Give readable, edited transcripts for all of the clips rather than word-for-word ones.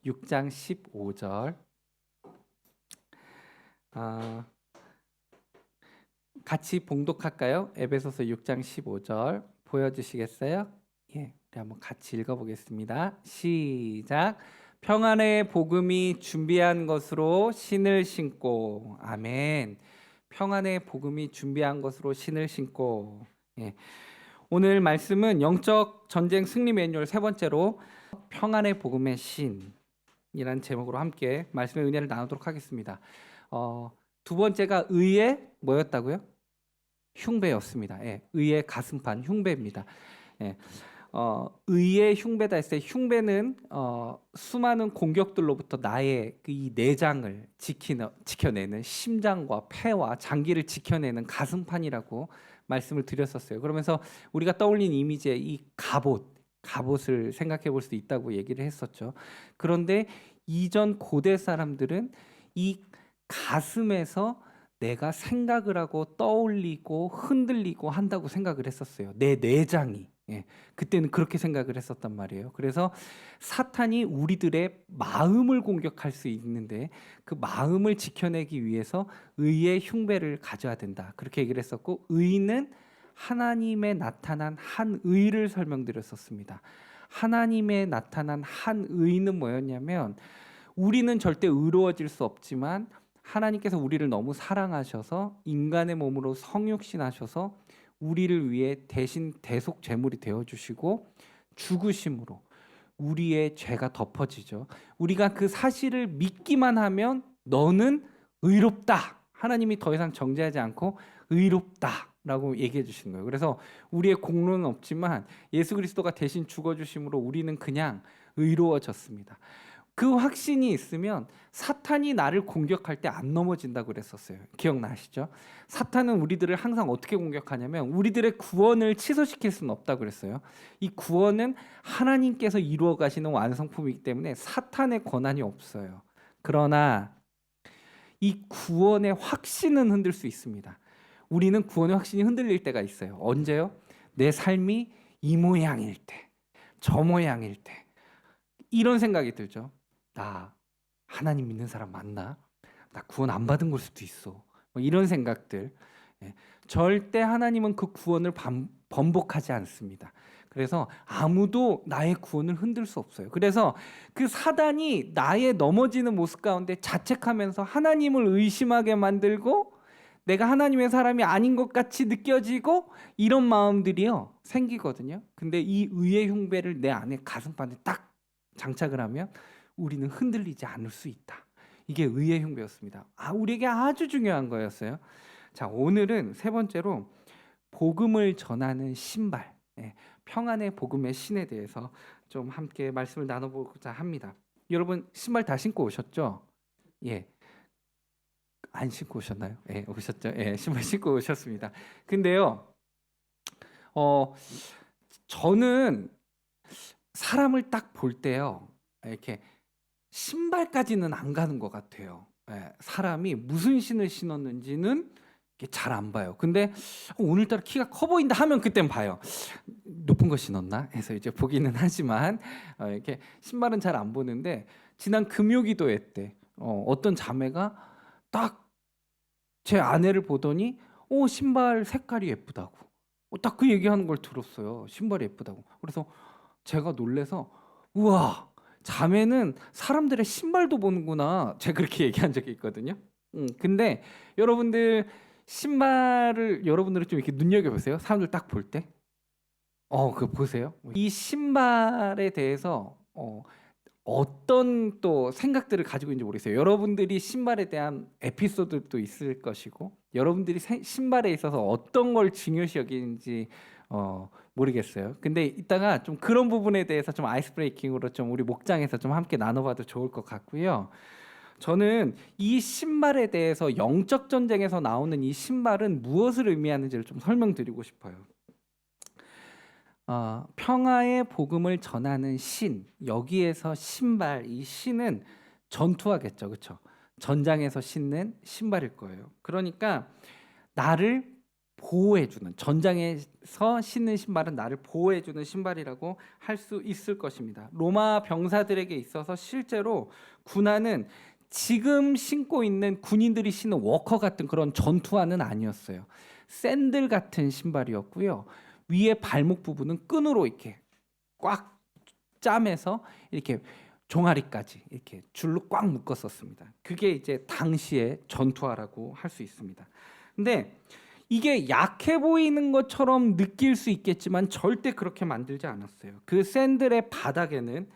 6장 15절. 같이 봉독할까요? 에베소서 6장 15절 보여주시겠어요? 예, 우리 한번 같이 읽어보겠습니다. 시작. 평안의 복음이 준비한 것으로 신을 신고. 아멘. 평안의 복음이 준비한 것으로 신을 신고. 예. 오늘 말씀은 영적 전쟁 승리 매뉴얼 세 번째로 평안의 복음의 신이라는 제목으로 함께 말씀의 은혜를 나누도록 하겠습니다. 두 번째가 의의 뭐였다고요? 흉배였습니다. 예, 의의 가슴판 흉배입니다. 예, 의의 흉배다 했을 때 흉배는 수많은 공격들로부터 나의 이 내장을 지켜내는 심장과 폐와 장기를 지켜내는 가슴판이라고 말씀을 드렸었어요. 그러면서 우리가 떠올린 이미지의 이 갑옷을 생각해 볼 수 있다고 얘기를 했었죠. 그런데 이전 고대 사람들은 이 가슴에서 내가 생각을 하고 떠올리고 흔들리고 한다고 생각을 했었어요. 내 내장이. 예, 그때는 그렇게 생각을 했었단 말이에요. 그래서 사탄이 우리들의 마음을 공격할 수 있는데 그 마음을 지켜내기 위해서 의의 흉배를 가져야 된다. 그렇게 얘기를 했었고, 의는 하나님의 나타난 한 의를 설명드렸었습니다. 하나님의 나타난 한 의는 뭐였냐면, 우리는 절대 의로워질 수 없지만 하나님께서 우리를 너무 사랑하셔서 인간의 몸으로 성육신하셔서 우리를 위해 대신 대속 제물이 되어주시고 죽으심으로 우리의 죄가 덮어지죠. 우리가 그 사실을 믿기만 하면 너는 의롭다. 하나님이 더 이상 정죄하지 않고 의롭다라고 얘기해 주시는 거예요. 그래서 우리의 공로는 없지만 예수 그리스도가 대신 죽어주심으로 우리는 그냥 의로워졌습니다. 그 확신이 있으면 사탄이 나를 공격할 때 안 넘어진다고 그랬었어요. 기억나시죠? 사탄은 우리들을 항상 어떻게 공격하냐면 우리들의 구원을 취소시킬 수는 없다고 그랬어요. 이 구원은 하나님께서 이루어 가시는 완성품이기 때문에 사탄의 권한이 없어요. 그러나 이 구원의 확신은 흔들 수 있습니다. 우리는 구원의 확신이 흔들릴 때가 있어요. 언제요? 내 삶이 이 모양일 때, 저 모양일 때 이런 생각이 들죠. 나 하나님 믿는 사람 맞나? 나 구원 안 받은 걸 수도 있어. 뭐 이런 생각들. 예. 절대 하나님은 그 구원을 번복하지 않습니다. 그래서 아무도 나의 구원을 흔들 수 없어요. 그래서 그 사단이 나의 넘어지는 모습 가운데 자책하면서 하나님을 의심하게 만들고 내가 하나님의 사람이 아닌 것 같이 느껴지고 이런 마음들이요 생기거든요. 근데 이 의의 흉배를 내 안에 가슴판에 딱 장착을 하면 우리는 흔들리지 않을 수 있다. 이게 의의 흉배였습니다. 우리에게 아주 중요한 거였어요. 자, 오늘은 세 번째로 복음을 전하는 신발, 평안의 복음의 신에 대해서 좀 함께 말씀을 나눠보고자 합니다. 여러분 신발 다 신고 오셨죠? 예. 안 신고 오셨나요? 예, 오셨죠? 예, 신발 신고 오셨습니다. 근데요, 저는 사람을 딱 볼 때요, 이렇게 신발까지는 안 가는 것 같아요. 예, 사람이 무슨 신을 신었는지는 잘 안 봐요. 근데 오늘따라 키가 커 보인다 하면 그땐 봐요. 높은 거 신었나 해서 이제 보기는 하지만 이렇게 신발은 잘 안 보는데 지난 금요기도회 때 어떤 자매가 딱 제 아내를 보더니 신발 색깔이 예쁘다고 딱 그 얘기하는 걸 들었어요. 신발이 예쁘다고. 그래서 제가 놀래서 우와, 자매는 사람들의 신발도 보는구나. 제가 그렇게 얘기한 적이 있거든요. 근데 여러분들 신발을 여러분들은 좀 이렇게 눈여겨보세요. 사람들 딱 볼 때. 그거 보세요. 이 신발에 대해서 어떤 또 생각들을 가지고 있는지 모르겠어요. 여러분들이 신발에 대한 에피소드도 있을 것이고 여러분들이 신발에 있어서 어떤 걸 중요시 여기는지 모르겠어요. 근데 이따가 좀 그런 부분에 대해서 좀 아이스 브레이킹으로 좀 우리 목장에서 좀 함께 나눠봐도 좋을 것 같고요. 저는 이 신발에 대해서 영적 전쟁에서 나오는 이 신발은 무엇을 의미하는지를 좀 설명드리고 싶어요. 평화의 복음을 전하는 신, 여기에서 신발, 이 신은 전투하겠죠, 그렇죠? 전장에서 신는 신발일 거예요. 그러니까 나를 보호해주는, 전장에서 신는 신발은 나를 보호해주는 신발이라고 할 수 있을 것입니다. 로마 병사들에게 있어서 실제로 군화는 지금 신고 있는 군인들이 신는 워커 같은 그런 전투화는 아니었어요. 샌들 같은 신발이었고요. 위에 발목 부분은 끈으로 이렇게 꽉 짜매서 이렇게 종아리까지 이렇게 줄로 꽉 묶었었습니다. 그게 이제 당시의 전투화라고 할 수 있습니다. 근데 이게 약해 보이는 것처럼 느낄 수 있겠지만 절대 그렇게 만들지 않았어요. 그 샌들의 바닥에는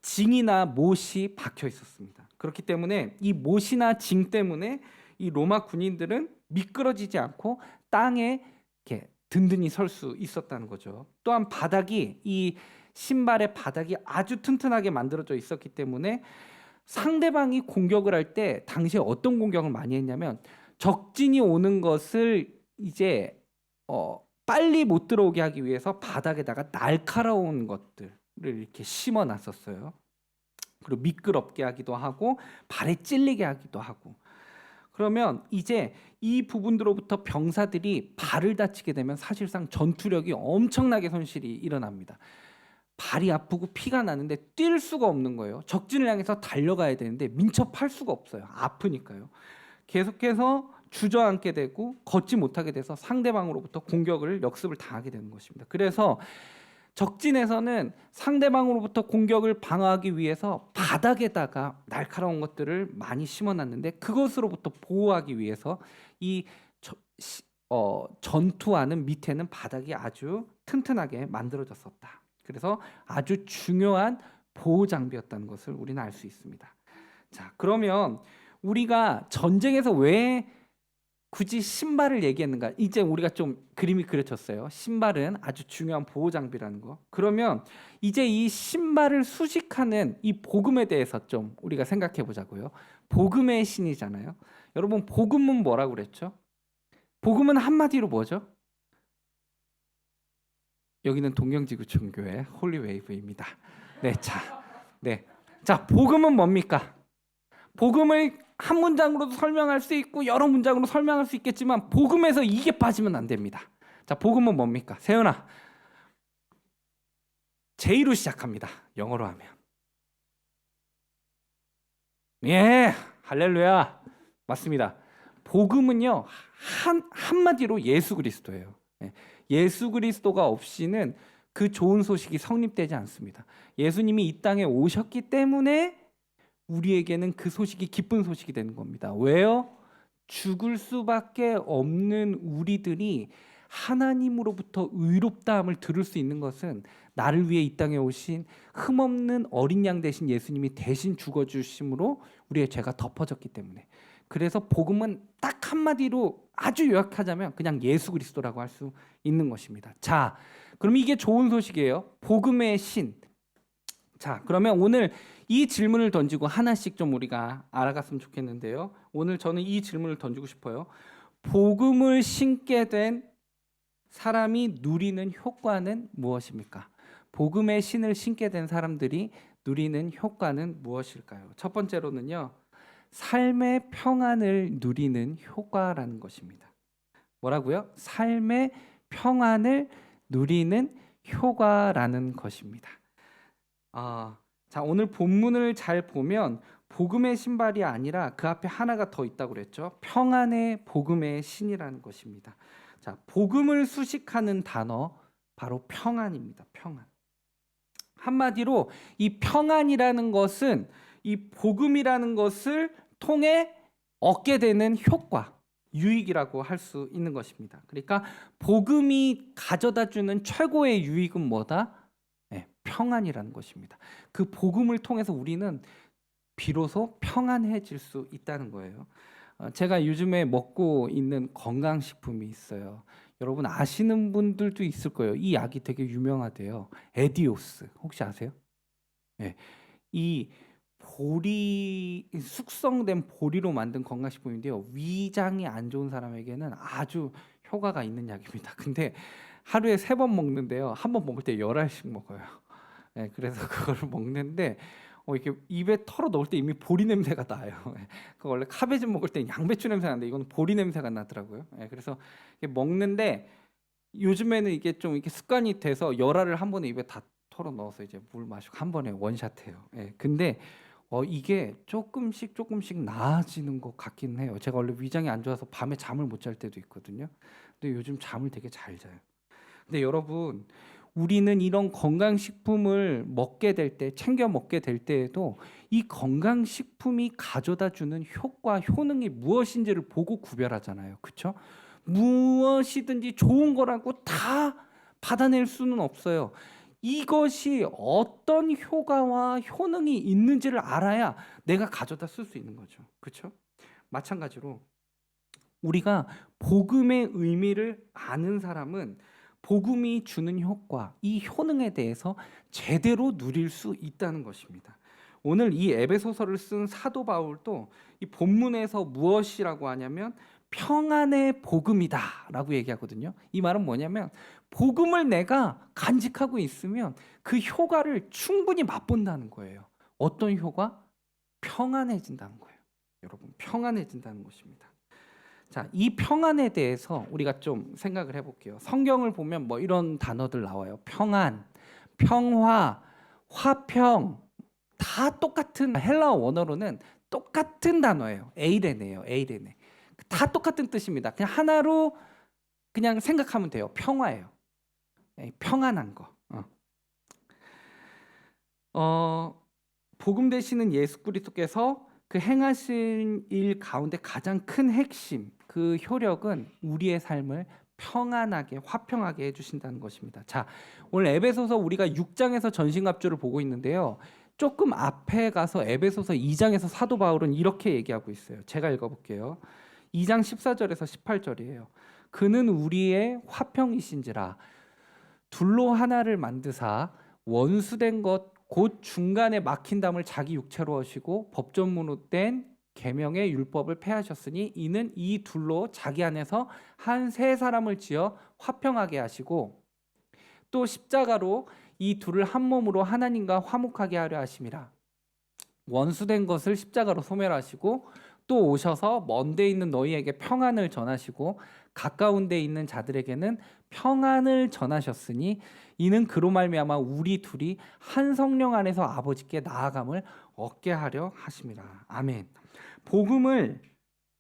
징이나 못이 박혀 있었습니다. 그렇기 때문에 이 못이나 징 때문에 이 로마 군인들은 미끄러지지 않고 땅에 이렇게 든든히 설 수 있었다는 거죠. 또한 바닥이, 이 신발의 바닥이 아주 튼튼하게 만들어져 있었기 때문에 상대방이 공격을 할 때 당시에 어떤 공격을 많이 했냐면 적진이 오는 것을 이제 빨리 못 들어오게 하기 위해서 바닥에다가 날카로운 것들을 이렇게 심어 놨었어요. 그리고 미끄럽게 하기도 하고 발에 찔리게 하기도 하고. 그러면 이제 이 부분들로부터 병사들이 발을 다치게 되면 사실상 전투력이 엄청나게 손실이 일어납니다. 발이 아프고 피가 나는데 뛸 수가 없는 거예요. 적진을 향해서 달려가야 되는데 민첩할 수가 없어요. 아프니까요. 계속해서 주저앉게 되고 걷지 못하게 돼서 상대방으로부터 공격을 역습을 당하게 되는 것입니다. 그래서 적진에서는 상대방으로부터 공격을 방어하기 위해서 바닥에다가 날카로운 것들을 많이 심어놨는데 그것으로부터 보호하기 위해서 이 전투하는 밑에는 바닥이 아주 튼튼하게 만들어졌었다. 그래서 아주 중요한 보호 장비였다는 것을 우리는 알 수 있습니다. 자, 그러면 우리가 전쟁에서 왜 굳이 신발을 얘기했는가? 이제 우리가 좀 그림이 그려졌어요. 신발은 아주 중요한 보호 장비라는 거. 그러면 이제 이 신발을 수식하는 이 복음에 대해서 좀 우리가 생각해 보자고요. 복음의 신이잖아요. 여러분, 복음은 뭐라고 그랬죠? 복음은 한마디로 뭐죠? 여기는 동경지구촌교회 홀리웨이브입니다. 자, 복음은 뭡니까? 복음을 한 문장으로도 설명할 수 있고 여러 문장으로 설명할 수 있겠지만 복음에서 이게 빠지면 안 됩니다. 자, 복음은 뭡니까? 세연아, J로 시작합니다. 영어로 하면. 예, 할렐루야. 맞습니다. 복음은요, 한마디로 예수 그리스도예요. 예수 그리스도가 없이는 그 좋은 소식이 성립되지 않습니다. 예수님이 이 땅에 오셨기 때문에 우리에게는 그 소식이 기쁜 소식이 되는 겁니다. 왜요? 죽을 수밖에 없는 우리들이 하나님으로부터 의롭다함을 들을 수 있는 것은 나를 위해 이 땅에 오신 흠없는 어린 양 되신 예수님이 대신 죽어주심으로 우리의 죄가 덮어졌기 때문에. 그래서 복음은 딱 한마디로 아주 요약하자면 그냥 예수 그리스도라고 할 수 있는 것입니다. 자, 그럼 이게 좋은 소식이에요. 복음의 신. 자, 그러면 오늘 이 질문을 던지고 하나씩 좀 우리가 알아갔으면 좋겠는데요. 오늘 저는 이 질문을 던지고 싶어요. 복음을 신게 된 사람이 누리는 효과는 무엇입니까? 복음의 신을 신게 된 사람들이 누리는 효과는 무엇일까요? 첫 번째로는요, 삶의 평안을 누리는 효과라는 것입니다. 뭐라고요? 삶의 평안을 누리는 효과라는 것입니다. 자, 오늘 본문을 잘 보면 복음의 신발이 아니라 그 앞에 하나가 더 있다고 그랬죠. 평안의 복음의 신이라는 것입니다. 자, 복음을 수식하는 단어 바로 평안입니다. 평안. 한마디로 이 평안이라는 것은 이 복음이라는 것을 통해 얻게 되는 효과, 유익이라고 할 수 있는 것입니다. 그러니까 복음이 가져다 주는 최고의 유익은 뭐다? 네, 평안이라는 것입니다. 그 복음을 통해서 우리는 비로소 평안해질 수 있다는 거예요. 제가 요즘에 먹고 있는 건강식품이 있어요. 여러분 아시는 분들도 있을 거예요. 이 약이 되게 유명하대요. 에디오스. 혹시 아세요? 네. 이 보리, 숙성된 보리로 만든 건강식품인데요. 위장이 안 좋은 사람에게는 아주 효과가 있는 약입니다. 근데 하루에 3번 먹는데요. 한 번 먹을 때 10알씩 먹어요. 네, 그래서 그거를 먹는데 이렇게 입에 털어 넣을 때 이미 보리 냄새가 나요. 그 원래 카베진 먹을 때 양배추 냄새가 나는데 이건 보리 냄새가 나더라고요. 그래서 먹는데 요즘에는 이게 좀 이렇게 습관이 돼서 열알을 한 번에 입에 다 털어 넣어서 이제 물 마시고 한 번에 원샷해요. 근데 이게 조금씩 나아지는 것 같긴 해요. 제가 원래 위장이 안 좋아서 밤에 잠을 못 잘 때도 있거든요. 근데 요즘 잠을 되게 잘 자요. 근데 여러분, 우리는 이런 건강식품을 먹게 될 때, 챙겨 먹게 될 때에도 이 건강식품이 가져다 주는 효과, 효능이 무엇인지를 보고 구별하잖아요. 그렇죠? 무엇이든지 좋은 거라고 다 받아낼 수는 없어요. 이것이 어떤 효과와 효능이 있는지를 알아야 내가 가져다 쓸 수 있는 거죠. 그렇죠? 마찬가지로 우리가 복음의 의미를 아는 사람은 복음이 주는 효과, 이 효능에 대해서 제대로 누릴 수 있다는 것입니다. 오늘 이 에베소서를 쓴 사도 바울도 이 본문에서 무엇이라고 하냐면 평안의 복음이다라고 얘기하거든요. 이 말은 뭐냐면 복음을 내가 간직하고 있으면 그 효과를 충분히 맛본다는 거예요. 어떤 효과? 평안해진다는 거예요. 여러분, 평안해진다는 것입니다. 자, 이 평안에 대해서 우리가 좀 생각을 해볼게요. 성경을 보면 뭐 이런 단어들 나와요. 평안, 평화, 화평, 다 똑같은 헬라어 원어로는 똑같은 단어예요. 에이레네예요. 에이레네. 다 똑같은 뜻입니다. 그냥 하나로 그냥 생각하면 돼요. 평화예요. 평안한 거. 복음 되시는 예수 그리스도께서 그 행하신 일 가운데 가장 큰 핵심, 그 효력은 우리의 삶을 평안하게, 화평하게 해주신다는 것입니다. 자, 오늘 에베소서 우리가 6장에서 전신갑주를 보고 있는데요. 조금 앞에 가서 에베소서 2장에서 사도 바울은 이렇게 얘기하고 있어요. 제가 읽어볼게요. 2장 14절에서 18절이에요. 그는 우리의 화평이신지라 둘로 하나를 만드사 원수된 것 곧 중간에 막힌 담을 자기 육체로 하시고 법전문으로 된 계명의 율법을 폐하셨으니 이는 이 둘로 자기 안에서 한 세 사람을 지어 화평하게 하시고 또 십자가로 이 둘을 한 몸으로 하나님과 화목하게 하려 하심이라. 원수된 것을 십자가로 소멸하시고 또 오셔서 먼 데 있는 너희에게 평안을 전하시고 가까운 데 있는 자들에게는 평안을 전하셨으니 이는 그로 말미암아 우리 둘이 한 성령 안에서 아버지께 나아감을 얻게 하려 하심이라. 아멘. 복음을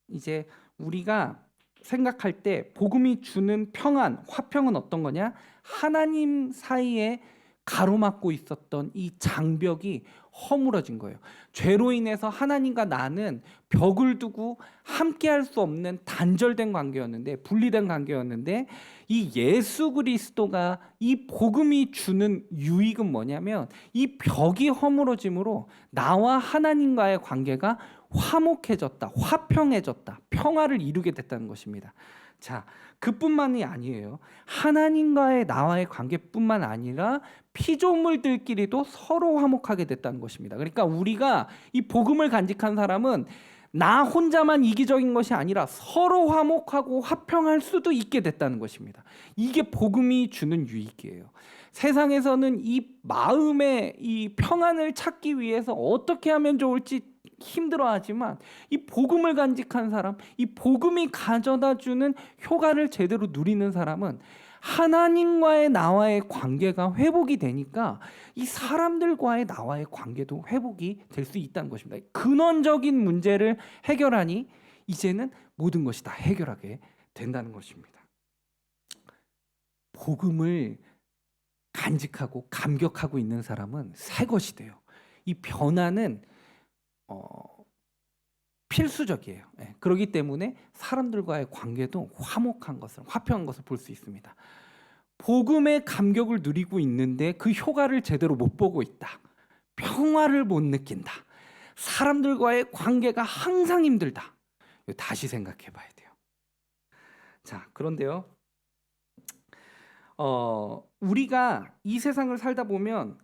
이제 우리가 생각할 때 복음이 주는 평안, 화평은 어떤 거냐? 하나님 사이에 가로막고 있었던 이 장벽이 허물어진 거예요. 죄로 인해서 하나님과 나는 벽을 두고 함께할 수 없는 단절된 관계였는데, 분리된 관계였는데, 이 예수 그리스도가 이 복음이 주는 유익은 뭐냐면 이 벽이 허물어짐으로 나와 하나님과의 관계가 화목해졌다, 화평해졌다, 평화를 이루게 됐다는 것입니다. 자, 그뿐만이 아니에요. 하나님과의 나와의 관계뿐만 아니라 피조물들끼리도 서로 화목하게 됐다는 것입니다. 그러니까 우리가 이 복음을 간직한 사람은 나 혼자만 이기적인 것이 아니라 서로 화목하고 화평할 수도 있게 됐다는 것입니다. 이게 복음이 주는 유익이에요. 세상에서는 이 마음의 이 평안을 찾기 위해서 어떻게 하면 좋을지 힘들어하지만 이 복음을 간직한 사람, 이 복음이 가져다 주는 효과를 제대로 누리는 사람은 하나님과의 나와의 관계가 회복이 되니까 이 사람들과의 나와의 관계도 회복이 될 수 있다는 것입니다. 근원적인 문제를 해결하니 이제는 모든 것이 다 해결하게 된다는 것입니다. 복음을 간직하고 감격하고 있는 사람은 새 것이 돼요. 이 변화는 필수적이에요. 그렇기 때문에 사람들과의 관계도 화목한 것을, 화평한 것을 볼 수 있습니다. 복음의 감격을 누리고 있는데 그 효과를 제대로 못 보고 있다. 평화를 못 느낀다. 사람들과의 관계가 항상 힘들다. 다시 생각해 봐야 돼요. 자, 그런데요. 우리가 이 세상을 살다 보면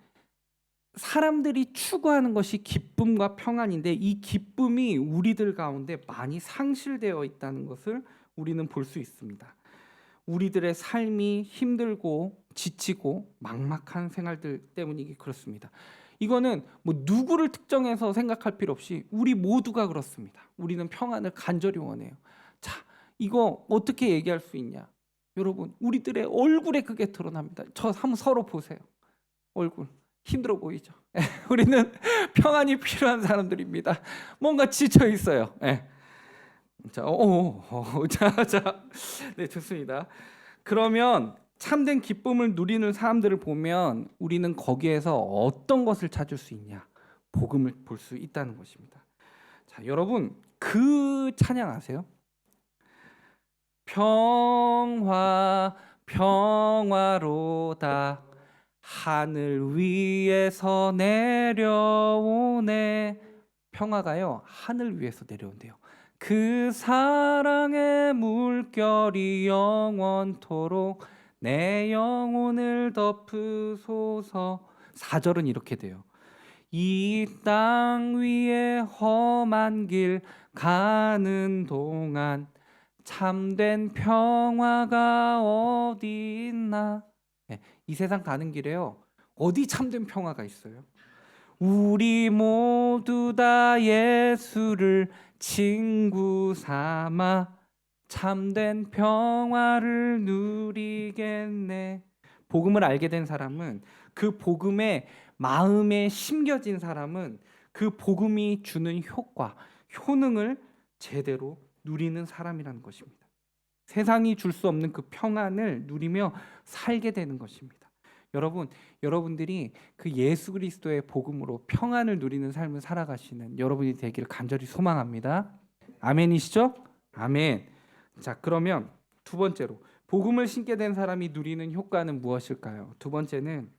사람들이 추구하는 것이 기쁨과 평안인데 이 기쁨이 우리들 가운데 많이 상실되어 있다는 것을 우리는 볼 수 있습니다. 우리들의 삶이 힘들고 지치고 막막한 생활들 때문이기 그렇습니다. 이거는 뭐 누구를 특정해서 생각할 필요 없이 우리 모두가 그렇습니다. 우리는 평안을 간절히 원해요. 자, 이거 어떻게 얘기할 수 있냐? 여러분, 우리들의 얼굴에 그게 드러납니다. 저 한번 서로 보세요. 얼굴 힘들어 보이죠? 우리는 평안이 필요한 사람들입니다. 뭔가 지쳐 있어요. 자, 네, 좋습니다. 그러면 참된 기쁨을 누리는 사람들을 보면 우리는 거기에서 어떤 것을 찾을 수 있냐? 복음을 볼 수 있다는 것입니다. 자, 여러분 그 찬양 아세요? 평화 평화로다 하늘 위에서 내려오네. 평화가요 하늘 위에서 내려온대요. 그 사랑의 물결이 영원토록 내 영혼을 덮으소서. 4절은 이렇게 돼요. 이 땅 위에 험한 길 가는 동안 참된 평화가 어디 있나? 이 세상 가는 길에요 어디 참된 평화가 있어요? 우리 모두 다 예수를 친구 삼아 참된 평화를 누리겠네. 복음을 알게 된 사람은, 그 복음에 마음에 심겨진 사람은 그 복음이 주는 효과, 효능을 제대로 누리는 사람이라는 것입니다. 세상이 줄 수 없는 그 평안을 누리며 살게 되는 것입니다. 여러분들이 그 예수 그리스도의 복음으로 평안을 누리는 삶을 살아가시는 여러분이 되기를 간절히 소망합니다. 아멘이시죠? 아멘. 자, 그러면 두 번째로 복음을 신게 된 사람이 누리는 효과는 무엇일까요? 두 번째는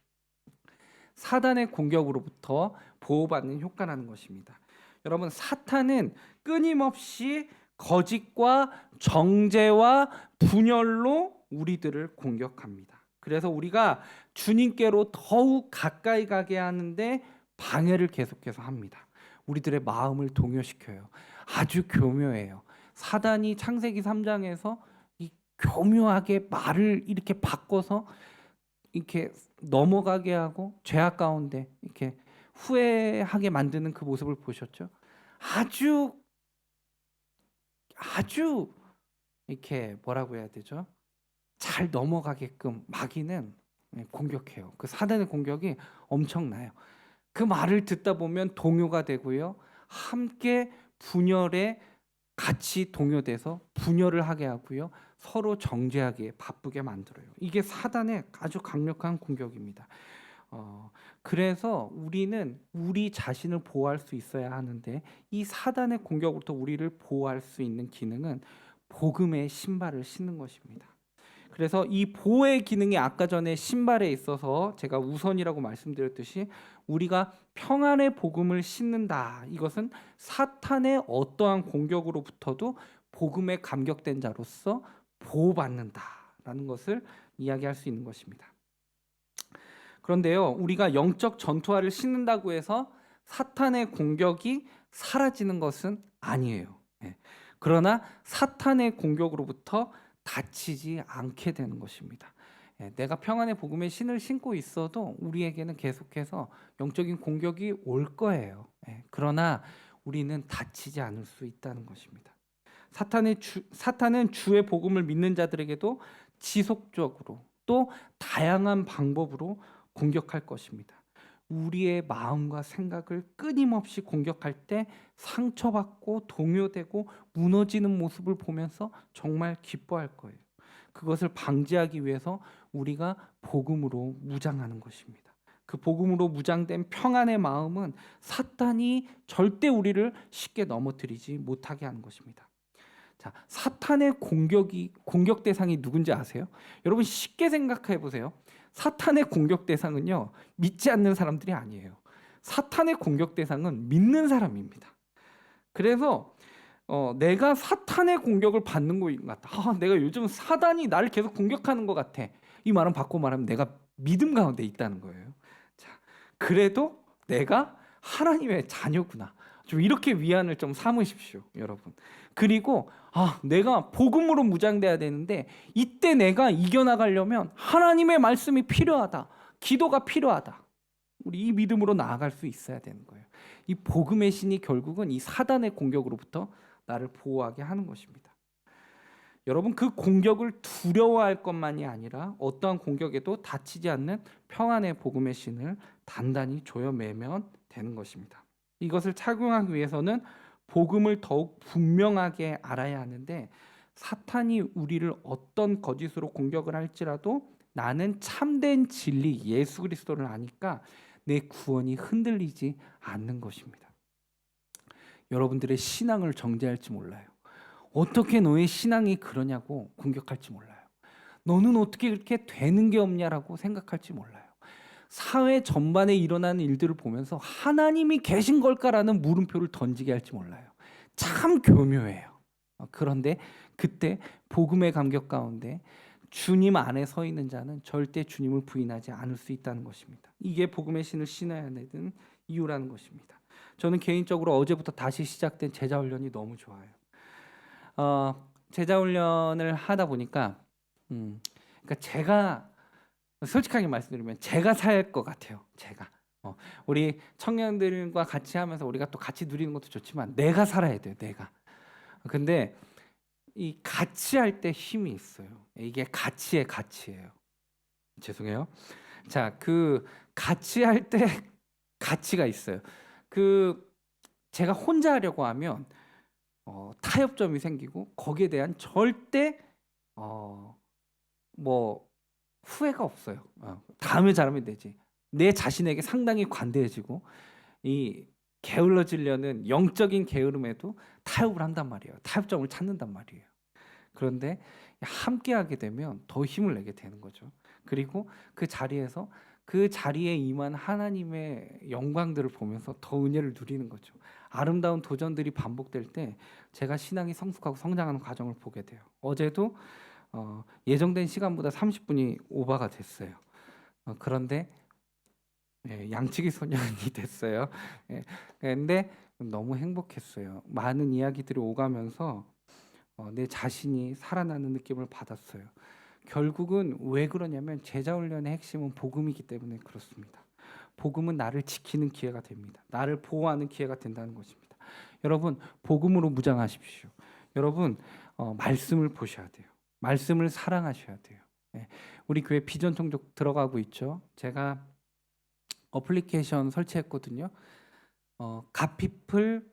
사단의 공격으로부터 보호받는 효과라는 것입니다. 여러분, 사탄은 끊임없이 거짓과 정죄와 분열로 우리들을 공격합니다. 그래서 우리가 주님께로 더욱 가까이 가게 하는데 방해를 계속해서 합니다. 우리들의 마음을 동요시켜요. 아주 교묘해요. 사단이 창세기 3장에서 이 교묘하게 말을 이렇게 바꿔서 이렇게 넘어가게 하고 죄악 가운데 이렇게 후회하게 만드는 그 모습을 보셨죠? 아주 이렇게 뭐라고 해야 되죠? 잘 넘어가게끔 마귀는 공격해요. 그 사단의 공격이 엄청나요. 그 말을 듣다 보면 동요가 되고요. 함께 분열에 같이 동요돼서 분열을 하게 하고요. 서로 정죄하기에 바쁘게 만들어요. 이게 사단의 아주 강력한 공격입니다. 그래서 우리는 우리 자신을 보호할 수 있어야 하는데 이 사단의 공격으로부터 우리를 보호할 수 있는 기능은 복음의 신발을 신는 것입니다. 그래서 이 보호의 기능이 아까 전에 신발에 있어서 제가 우선이라고 말씀드렸듯이 우리가 평안의 복음을 신는다. 이것은 사탄의 어떠한 공격으로부터도 복음에 감격된 자로서 보호받는다라는 것을 이야기할 수 있는 것입니다. 그런데요, 우리가 영적 전투화를 신는다고 해서 사탄의 공격이 사라지는 것은 아니에요. 그러나 사탄의 공격으로부터 다치지 않게 되는 것입니다. 내가 평안의 복음의 신을 신고 있어도 우리에게는 계속해서 영적인 공격이 올 거예요. 그러나 우리는 다치지 않을 수 있다는 것입니다. 사탄은 주의 복음을 믿는 자들에게도 지속적으로 또 다양한 방법으로 공격할 것입니다. 우리의 마음과 생각을 끊임없이 공격할 때 상처받고 동요되고 무너지는 모습을 보면서 정말 기뻐할 거예요. 그것을 방지하기 위해서 우리가 복음으로 무장하는 것입니다. 그 복음으로 무장된 평안의 마음은 사탄이 절대 우리를 쉽게 넘어뜨리지 못하게 하는 것입니다. 자, 사탄의 공격 대상이 누군지 아세요? 여러분 쉽게 생각해 보세요. 사탄의 공격 대상은요, 믿지 않는 사람들이 아니에요. 사탄의 공격 대상은 믿는 사람입니다. 그래서 내가 사탄의 공격을 받는 것 같다. 내가 요즘 사단이 나를 계속 공격하는 것 같아. 이 말은 바꿔 말하면 내가 믿음 가운데 있다는 거예요. 자, 그래도 내가 하나님의 자녀구나. 좀 이렇게 위안을 좀 삼으십시오, 여러분. 그리고 내가 복음으로 무장돼야 되는데 이때 내가 이겨나가려면 하나님의 말씀이 필요하다. 기도가 필요하다. 우리 이 믿음으로 나아갈 수 있어야 되는 거예요. 이 복음의 신이 결국은 이 사단의 공격으로부터 나를 보호하게 하는 것입니다. 여러분, 그 공격을 두려워할 것만이 아니라 어떠한 공격에도 다치지 않는 평안의 복음의 신을 단단히 조여매면 되는 것입니다. 이것을 착용하기 위해서는 복음을 더욱 분명하게 알아야 하는데, 사탄이 우리를 어떤 거짓으로 공격을 할지라도 나는 참된 진리 예수 그리스도를 아니까 내 구원이 흔들리지 않는 것입니다. 여러분들의 신앙을 정죄할지 몰라요. 어떻게 너의 신앙이 그러냐고 공격할지 몰라요. 너는 어떻게 그렇게 되는 게 없냐라고 생각할지 몰라요. 사회 전반에 일어나는 일들을 보면서 하나님이 계신 걸까라는 물음표를 던지게 할지 몰라요. 참 교묘해요. 그런데 그때 복음의 감격 가운데 주님 안에 서 있는 자는 절대 주님을 부인하지 않을 수 있다는 것입니다. 이게 복음의 신을 신어야 되는 이유라는 것입니다. 저는 개인적으로 어제부터 다시 시작된 제자훈련이 너무 좋아요. 제자훈련을 하다 보니까 그러니까 제가 솔직하게 말씀드리면 제가 살 것 같아요. 제가 우리 청년들과 같이 하면서 우리가 또 같이 누리는 것도 좋지만 내가 살아야 돼요. 내가. 근데 이 같이 할 때 힘이 있어요. 이게 가치의 가치예요. 죄송해요. 자, 그 같이 할 때 가치가 있어요. 그 제가 혼자 하려고 하면 타협점이 생기고 거기에 대한 절대 뭐 후회가 없어요. 다음에 잘하면 되지. 내 자신에게 상당히 관대해지고 이 게을러지려는 영적인 게으름에도 타협을 한단 말이에요. 타협점을 찾는단 말이에요. 그런데 함께 하게 되면 더 힘을 내게 되는 거죠. 그리고 그 자리에서 그 자리에 임한 하나님의 영광들을 보면서 더 은혜를 누리는 거죠. 아름다운 도전들이 반복될 때 제가 신앙이 성숙하고 성장하는 과정을 보게 돼요. 어제도 예정된 시간보다 30분이 오버가 됐어요. 그런데 양치기 소년이 됐어요. 그런데 너무 행복했어요. 많은 이야기들이 오가면서 내 자신이 살아나는 느낌을 받았어요. 결국은 왜 그러냐면 제자훈련의 핵심은 복음이기 때문에 그렇습니다. 복음은 나를 지키는 기회가 됩니다. 나를 보호하는 기회가 된다는 것입니다. 여러분, 복음으로 무장하십시오. 여러분, 말씀을 보셔야 돼요. 말씀을 사랑하셔야 돼요. 우리 교회 비전 통독 들어가고 있죠. 제가 어플리케이션 설치했거든요. 갓피플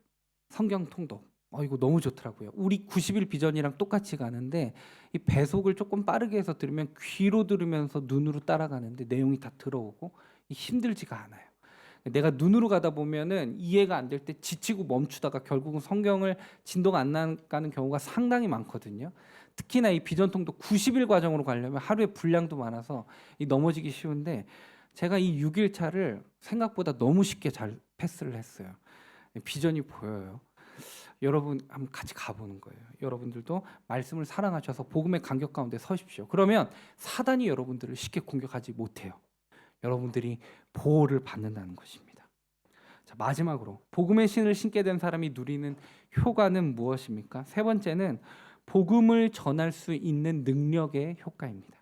성경 통독. 이거 너무 좋더라고요. 우리 90일 비전이랑 똑같이 가는데 이 배속을 조금 빠르게 해서 들으면 귀로 들으면서 눈으로 따라가는데 내용이 다 들어오고 힘들지가 않아요. 내가 눈으로 가다 보면은 이해가 안 될 때 지치고 멈추다가 결국은 성경을 진도가 안 나가는 경우가 상당히 많거든요. 특히나 이 비전 통독 90일 과정으로 가려면 하루에 분량도 많아서 넘어지기 쉬운데 제가 이 6일 차를 생각보다 너무 쉽게 잘 패스를 했어요. 비전이 보여요. 여러분 한번 같이 가보는 거예요. 여러분들도 말씀을 사랑하셔서 복음의 간격 가운데 서십시오. 그러면 사단이 여러분들을 쉽게 공격하지 못해요. 여러분들이 보호를 받는다는 것입니다. 자, 마지막으로 복음의 신을 신게 된 사람이 누리는 효과는 무엇입니까? 세 번째는 복음을 전할 수 있는 능력의 효과입니다.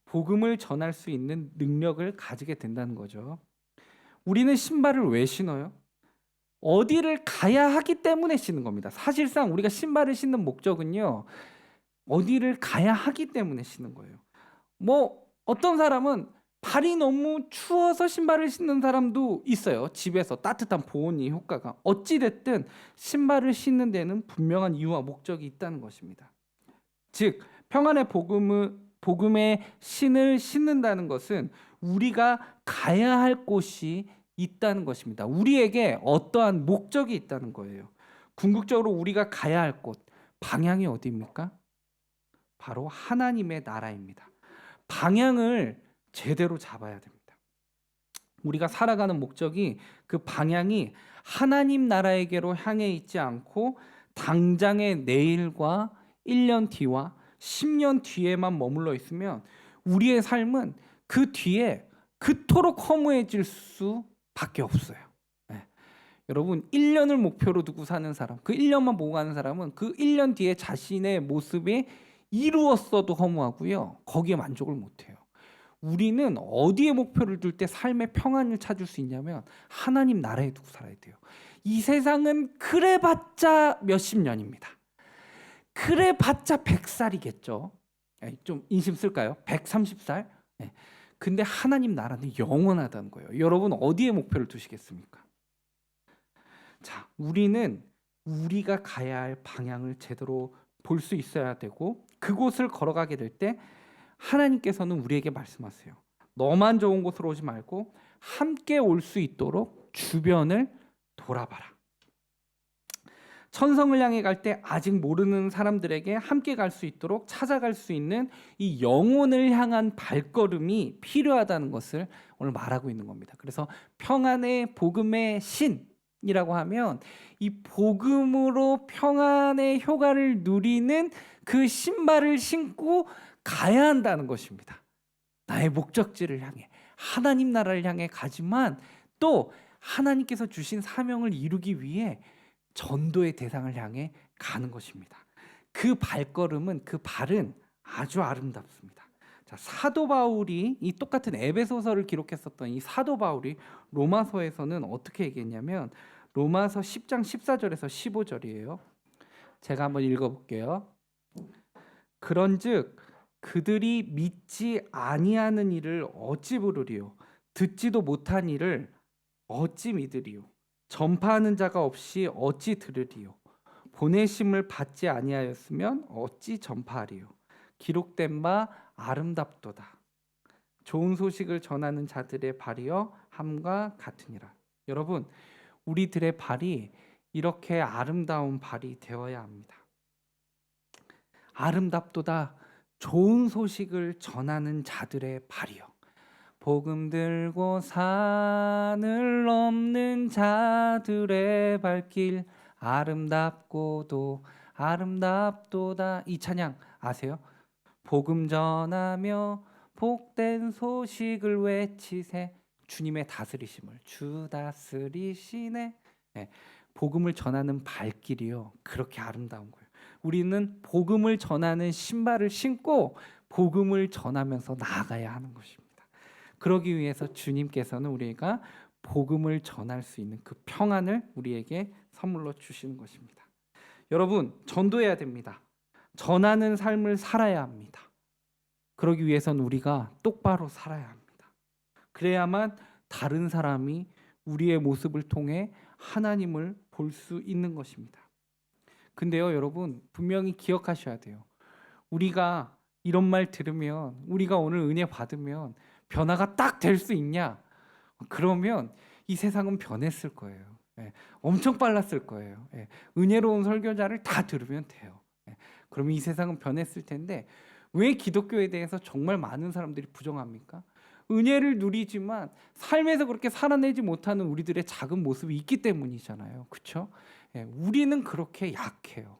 복음을 전할 수 있는 능력을 가지게 된다는 거죠. 우리는 신발을 왜 신어요? 어디를 가야 하기 때문에 신는 겁니다. 사실상 우리가 신발을 신는 목적은요, 어디를 가야 하기 때문에 신는 거예요. 뭐 어떤 사람은 발이 너무 추워서 신발을 신는 사람도 있어요. 집에서 따뜻한 보온이 효과가. 어찌됐든 신발을 신는 데는 분명한 이유와 목적이 있다는 것입니다. 즉 평안의 복음의 신을 신는다는 것은 우리가 가야 할 곳이 있다는 것입니다. 우리에게 어떠한 목적이 있다는 거예요. 궁극적으로 우리가 가야 할 곳, 방향이 어디입니까? 바로 하나님의 나라입니다. 방향을 제대로 잡아야 됩니다. 우리가 살아가는 목적이 그 방향이 하나님 나라에게로 향해 있지 않고 당장의 내일과 1년 뒤와 10년 뒤에만 머물러 있으면 우리의 삶은 그 뒤에 그토록 허무해질 수밖에 없어요. 여러분 1년을 목표로 두고 사는 사람, 그 1년만 보고 가는 사람은 그 1년 뒤에 자신의 모습이 이루었어도 허무하고요. 거기에 만족을 못해요. 우리는 어디에 목표를 둘 때 삶의 평안을 찾을 수 있냐면 하나님 나라에 두고 살아야 돼요. 이 세상은 그래봤자 몇십 년입니다. 그래봤자 100살이겠죠. 좀 인심 쓸까요? 130살? 근데 하나님 나라는 영원하다는 거예요. 여러분 어디에 목표를 두시겠습니까? 자, 우리는 우리가 가야 할 방향을 제대로 볼 수 있어야 되고 그곳을 걸어가게 될 때 하나님께서는 우리에게 말씀하세요. 너만 좋은 곳으로 오지 말고 함께 올 수 있도록 주변을 돌아봐라. 천성을 향해 갈 때 아직 모르는 사람들에게 함께 갈 수 있도록 찾아갈 수 있는 이 영혼을 향한 발걸음이 필요하다는 것을 오늘 말하고 있는 겁니다. 그래서 평안의 복음의 신이라고 하면 이 복음으로 평안의 효과를 누리는 그 신발을 신고 가야 한다는 것입니다. 나의 목적지를 향해 하나님 나라를 향해 가지만 또 하나님께서 주신 사명을 이루기 위해 전도의 대상을 향해 가는 것입니다. 그 발걸음은 그 발은 아주 아름답습니다. 자, 사도 바울이 이 똑같은 에베소서를 기록했었던 이 사도 바울이 로마서에서는 어떻게 얘기했냐면 로마서 10장 14절에서 15절이에요. 제가 한번 읽어볼게요. 그런즉 그들이 믿지 아니하는 일을 어찌 부르리요? 듣지도 못한 일을 어찌 믿으리요? 전파하는 자가 없이 어찌 들으리요? 보내심을 받지 아니하였으면 어찌 전파하리요? 기록된 바 아름답도다. 좋은 소식을 전하는 자들의 발이여 함과 같으니라. 여러분, 우리들의 발이 이렇게 아름다운 발이 되어야 합니다. 아름답도다. 좋은 소식을 전하는 자들의 발이요. 복음 들고 산을 넘는 자들의 발길 아름답고도 아름답도다. 이 찬양 아세요? 복음 전하며 복된 소식을 외치세. 주님의 다스리심을 주 다스리시네. 복음을 전하는 발길이요. 그렇게 아름다운 거예요. 우리는 복음을 전하는 신발을 신고 복음을 전하면서 나아가야 하는 것입니다. 그러기 위해서 주님께서는 우리가 복음을 전할 수 있는 그 평안을 우리에게 선물로 주시는 것입니다. 여러분, 전도해야 됩니다. 전하는 삶을 살아야 합니다. 그러기 위해서는 우리가 똑바로 살아야 합니다. 그래야만 다른 사람이 우리의 모습을 통해 하나님을 볼 수 있는 것입니다. 근데요, 여러분, 분명히 기억하셔야 돼요. 우리가 이런 말 들으면, 우리가 오늘 은혜 받으면 변화가 딱 될 수 있냐? 그러면 이 세상은 변했을 거예요. 엄청 빨랐을 거예요. 은혜로운 설교자를 다 들으면 돼요. 그러면 이 세상은 변했을 텐데 왜 기독교에 대해서 정말 많은 사람들이 부정합니까? 은혜를 누리지만 삶에서 그렇게 살아내지 못하는 우리들의 작은 모습이 있기 때문이잖아요. 그렇죠? 우리는 그렇게 약해요.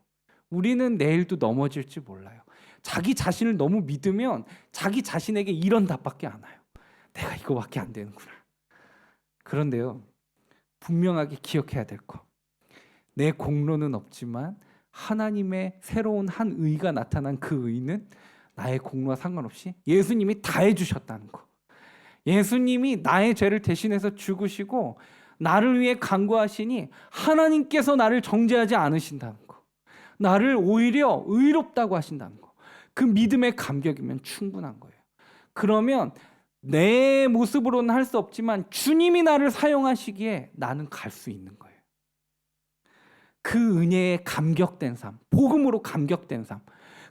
우리는 내일도 넘어질지 몰라요. 자기 자신을 너무 믿으면 자기 자신에게 이런 답밖에 안 와요. 내가 이거밖에 안 되는구나. 그런데요, 분명하게 기억해야 될 거. 내 공로는 없지만 하나님의 새로운 한 의가 나타난 그 의는 나의 공로와 상관없이 예수님이 다 해주셨다는 거. 예수님이 나의 죄를 대신해서 죽으시고 나를 위해 간구하시니 하나님께서 나를 정죄하지 않으신다는 거. 나를 오히려 의롭다고 하신다는 거. 그 믿음의 감격이면 충분한 거예요. 그러면 내 모습으로는 할 수 없지만 주님이 나를 사용하시기에 나는 갈 수 있는 거예요. 그 은혜에 감격된 삶, 복음으로 감격된 삶.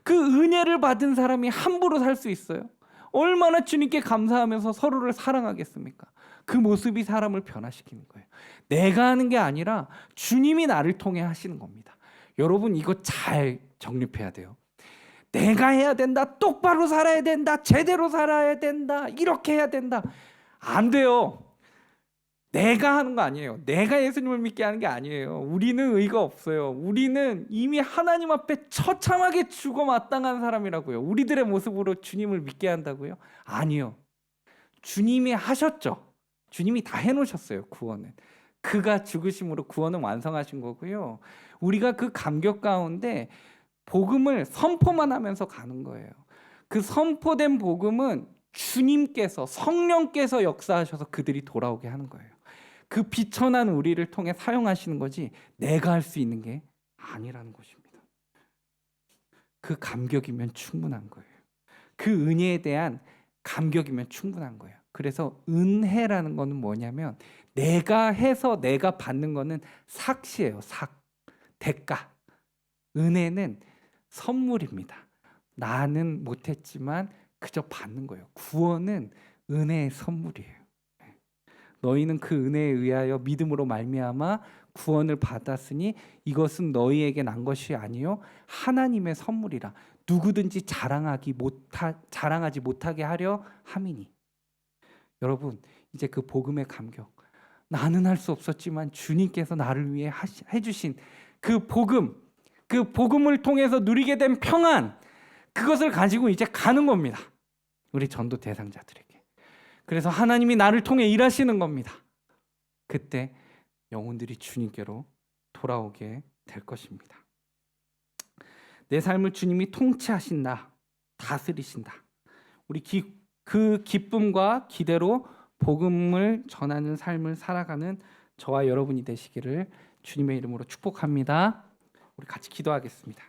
그 은혜를 받은 사람이 함부로 살 수 있어요? 얼마나 주님께 감사하면서 서로를 사랑하겠습니까? 그 모습이 사람을 변화시키는 거예요. 내가 하는 게 아니라 주님이 나를 통해 하시는 겁니다. 여러분, 이거 잘 정립해야 돼요. 내가 해야 된다, 똑바로 살아야 된다, 제대로 살아야 된다, 이렇게 해야 된다. 안 돼요. 내가 하는 거 아니에요. 내가 예수님을 믿게 하는 게 아니에요. 우리는 의가 없어요. 우리는 이미 하나님 앞에 처참하게 죽어 마땅한 사람이라고요. 우리들의 모습으로 주님을 믿게 한다고요? 아니요. 주님이 하셨죠. 주님이 다 해놓으셨어요. 구원은. 그가 죽으심으로 구원은 완성하신 거고요. 우리가 그 감격 가운데 복음을 선포만 하면서 가는 거예요. 그 선포된 복음은 주님께서 성령께서 역사하셔서 그들이 돌아오게 하는 거예요. 그 비천한 우리를 통해 사용하시는 거지 내가 할 수 있는 게 아니라는 것입니다. 그 감격이면 충분한 거예요. 그 은혜에 대한 감격이면 충분한 거예요. 그래서 은혜라는 거는 뭐냐면 내가 해서 내가 받는 거는 삭시예요. 삭, 대가. 은혜는 선물입니다. 나는 못했지만 그저 받는 거예요. 구원은 은혜의 선물이에요. 너희는 그 은혜에 의하여 믿음으로 말미암아 구원을 받았으니 이것은 너희에게 난 것이 아니요 하나님의 선물이라. 누구든지 자랑하지 못하게 하려 함이니. 여러분, 이제 그 복음의 감격, 나는 할 수 없었지만 주님께서 나를 위해 해주신 그 복음을 통해서 누리게 된 평안, 그것을 가지고 이제 가는 겁니다. 우리 전도 대상자들에게. 그래서 하나님이 나를 통해 일하시는 겁니다. 그때 영혼들이 주님께로 돌아오게 될 것입니다. 내 삶을 주님이 통치하신다, 다스리신다. 우리 그 기쁨과 기대로 복음을 전하는 삶을 살아가는 저와 여러분이 되시기를 주님의 이름으로 축복합니다. 우리 같이 기도하겠습니다.